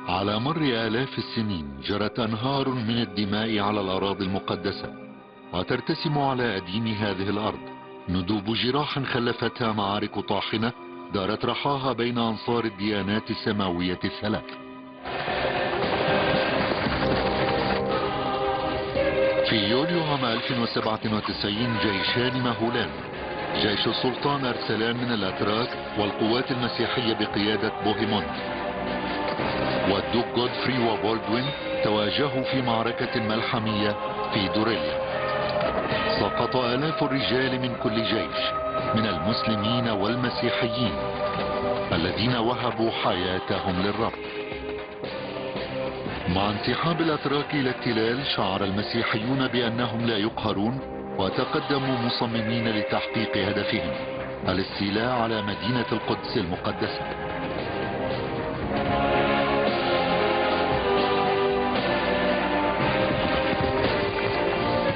على مر آلاف السنين جرت أنهار من الدماء على الأراضي المقدسة، وترتسم على أديم هذه الأرض ندوب جراح خلفتها معارك طاحنة دارت رحاها بين أنصار الديانات السماوية الثلاث. في يوليو عام 1097 جيشان مهولان، جيش السلطان أرسلان من الأتراك والقوات المسيحية بقيادة بوهيموند والدوك جودفري وبولدوين تواجهوا في معركة ملحمية في دوريليا. سقط آلاف الرجال من كل جيش من المسلمين والمسيحيين الذين وهبوا حياتهم للرب. مع انسحاب الأتراك إلى التلال شعر المسيحيون بأنهم لا يقهرون، وتقدموا مصممين لتحقيق هدفهم: الاستيلاء على مدينة القدس المقدسة.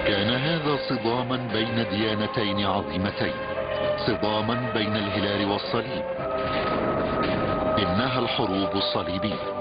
كان هذا صداما بين ديانتين عظيمتين، صداما بين الهلال والصليب. إنها الحروب الصليبية.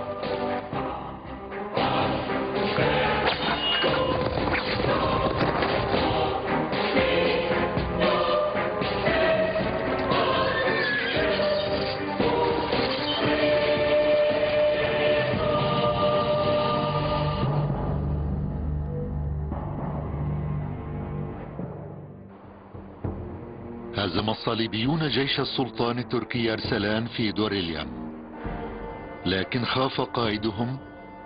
هزم الصليبيون جيش السلطان التركي أرسلان في دوريليان، لكن خاف قائدهم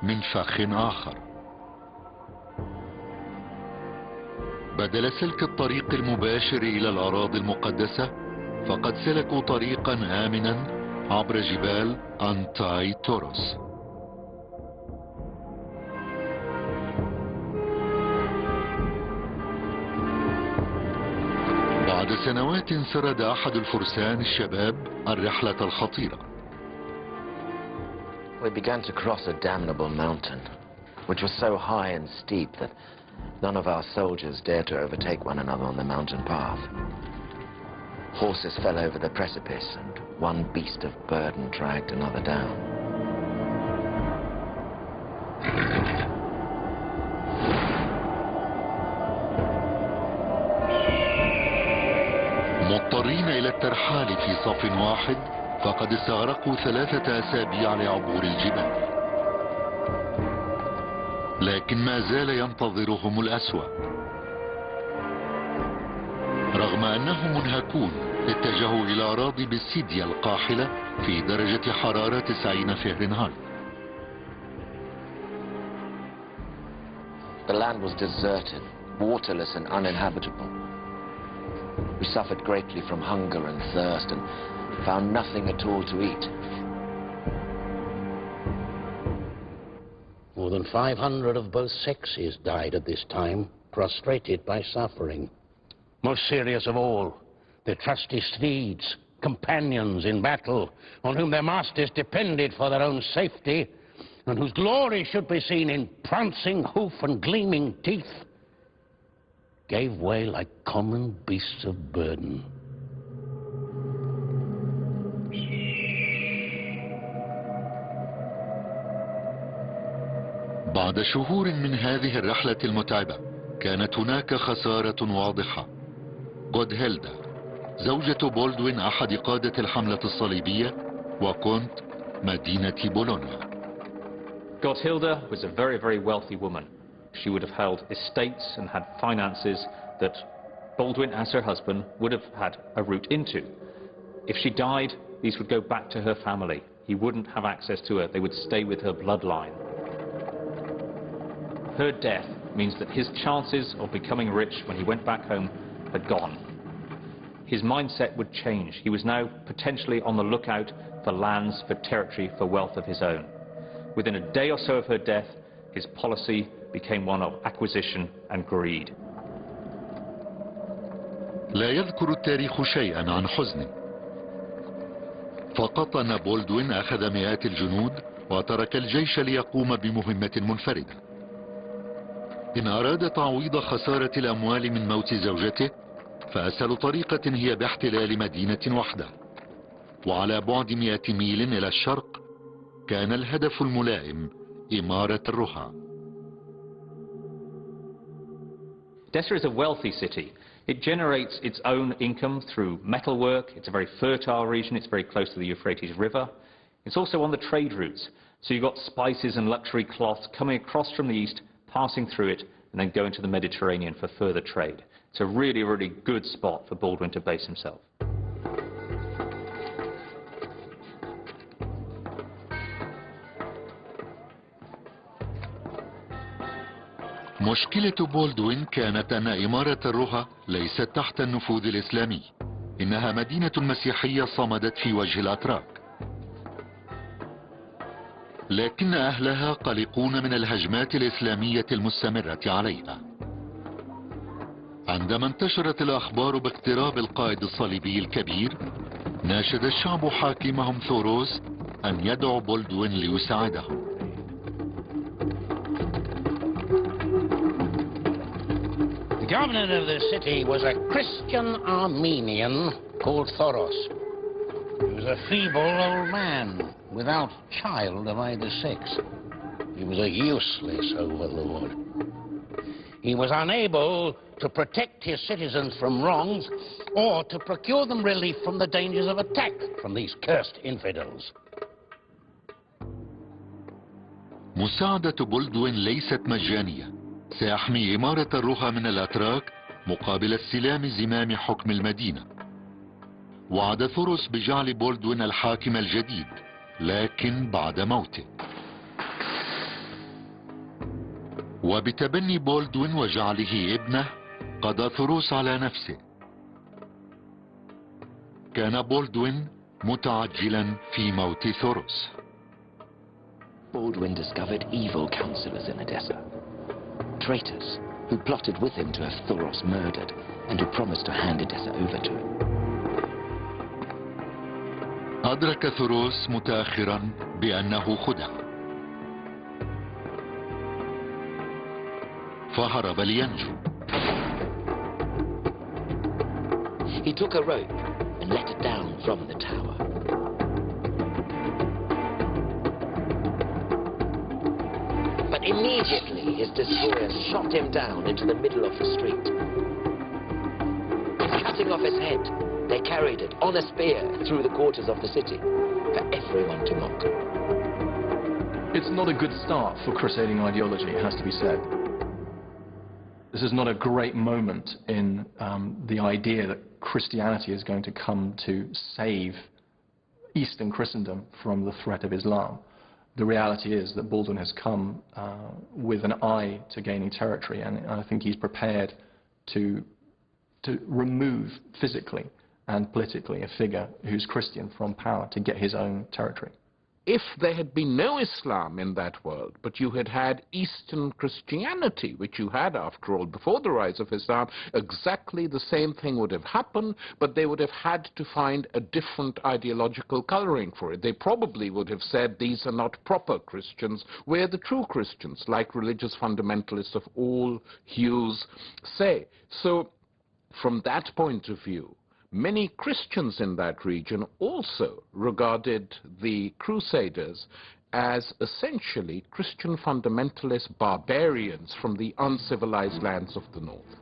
من فخ آخر. بدل سلك الطريق المباشر إلى الأراضي المقدسة فقد سلكوا طريقا آمنا عبر جبال أنتاي توروس. بعد سنوات سرد أحد الفرسان الشباب الرحلة الخطيرة. We began to cross a damnable mountain, which was so high and steep that none of our soldiers dared to overtake one another on the mountain path. Horses fell over the precipice, and one beast of burden dragged another down. مضطرين إلى الترحال في صف واحد، فقد استغرقوا 3 أسابيع لعبور الجبال. لكن ما زال ينتظرهم الأسوأ. رغم أنهم منهكون اتجهوا إلى أراضي بالسيديا القاحلة في درجة حرارة 90 فهرنهايت. The land was deserted, waterless and uninhabitable. We suffered greatly from hunger and thirst and found nothing at all to eat. More than 500 of both sexes died at this time, prostrated by suffering. Most serious of all, the trusty steeds, companions in battle, on whom their masters depended for their own safety, and whose glory should be seen in prancing hoof and gleaming teeth, gave way like common beasts of burden. بعد شهور من هذه الرحلة المتعبة كانت هناك خسارة واضحة. غودهيلدا زوجة بولدوين أحد قادة الحملة الصليبية وكونت مدينة بولونيا. Gotthilda was a very, very wealthy woman. She would have held estates and had finances that Baldwin, as her husband, would have had a route into. If she died, these would go back to her family. He wouldn't have access to her. They would stay with her bloodline. Her death means that his chances of becoming rich when he went back home had gone. His mindset would change. He was now potentially on the lookout for lands, for territory, for wealth of his own. Within a day or so of her death, his policy became one of acquisition and greed. لا يذكر التاريخ شيئا عن حزنه، فقط أن بولدوين أخذ مئات الجنود وترك الجيش ليقوم بمهمة منفردة. إن أراد تعويض خسارة الأموال من موت زوجته فأسهل طريقة هي باحتلال مدينة واحدة، وعلى بعد 100 ميل إلى الشرق كان الهدف الملائم إمارة الرها. Edessa is a wealthy city. It generates its own income through metalwork. It's a very fertile region. It's very close to the Euphrates River. It's also on the trade routes. So you've got spices and luxury cloths coming across from the east, passing through it, and then going to the Mediterranean for further trade. It's a really, really good spot for Baldwin to base himself. مشكلة بولدوين كانت أن إمارة الرها ليست تحت النفوذ الإسلامي. إنها مدينة مسيحية صمدت في وجه الأتراك، لكن أهلها قلقون من الهجمات الإسلامية المستمرة عليها. عندما انتشرت الأخبار باقتراب القائد الصليبي الكبير، ناشد الشعب حاكمهم ثوروس أن يدعو بولدوين ليساعدهم. The governor of the city was a Christian Armenian called Thoros. He was a feeble old man without child of either sex. He was a useless overlord. He was unable to protect his citizens from wrongs or to procure them relief from the dangers of attack from these cursed infidels. مساعدة بولدوين ليست مجانية. سيحمي إمارة الرها من الأتراك مقابل استلام زمام حكم المدينة. وعد ثوروس بجعل بولدوين الحاكم الجديد، لكن بعد موته. وبتبني بولدوين وجعله ابنه قضى ثوروس على نفسه. كان بولدوين متعجلا في موت ثوروس. Baldwin discovered evil counselors in Edessa, traitors who plotted with him to have Thoros murdered and who promised to hand Edessa over to him. أدرك ثوروس متأخرا بأنه خدع، فهرب لينجو. He took a rope and let it down from the tower. But immediately his destroyers shot him down into the middle of the street. Cutting off his head, they carried it on a spear through the quarters of the city for everyone to mock. It's not a good start for crusading ideology, it has to be said. This is not a great moment in the idea that Christianity is going to come to save Eastern Christendom from the threat of Islam. The reality is that Baldwin has come with an eye to gaining territory, and I think he's prepared to remove physically and politically a figure who's Christian from power to get his own territory. If there had been no Islam in that world, but you had had Eastern Christianity, which you had, after all, before the rise of Islam, exactly the same thing would have happened, but they would have had to find a different ideological coloring for it. They probably would have said, these are not proper Christians, we're the true Christians, like religious fundamentalists of all hues say. So, from that point of view, many Christians in that region also regarded the Crusaders as essentially Christian fundamentalist barbarians from the uncivilized lands of the north.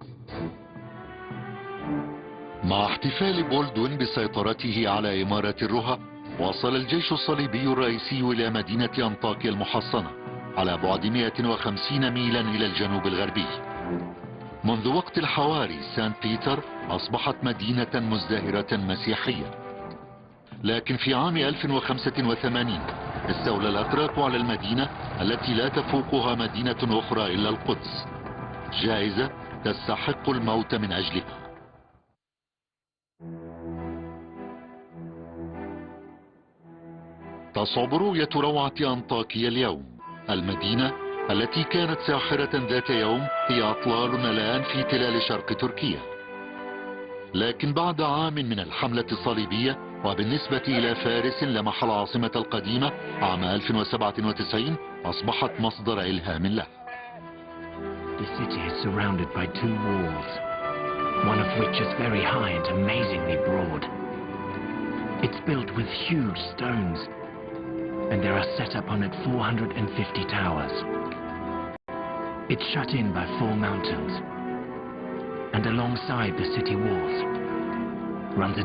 مع احتفال بولدوين بسيطرته على إمارة الرها، وصل الجيش الصليبي الرئيسي إلى مدينة أنطاكيا المحصنة على بعد 150 ميلا إلى الجنوب الغربي. منذ وقت الحواري سانت بيتر أصبحت مدينة مزدهرة مسيحية، لكن في عام 1085 استولى الأتراك على المدينة التي لا تفوقها مدينة أخرى إلا القدس، جائزة تستحق الموت من أجلها. تصعب رؤية روعة أنطاكيا اليوم. المدينة التي كانت ساحرة ذات يوم هي أطلالنا الآن في تلال شرق تركيا. لكن بعد عام من الحملة الصليبية، وبالنسبة إلى فارس لمح العاصمة القديمة عام 1097، أصبحت مصدر إلهام له. The city is surrounded by two walls, one of which is very high and amazingly broad. It's built with huge stones. and there are set up on it 450 towers. It's shut in by 4 mountains, and alongside the city walls runs a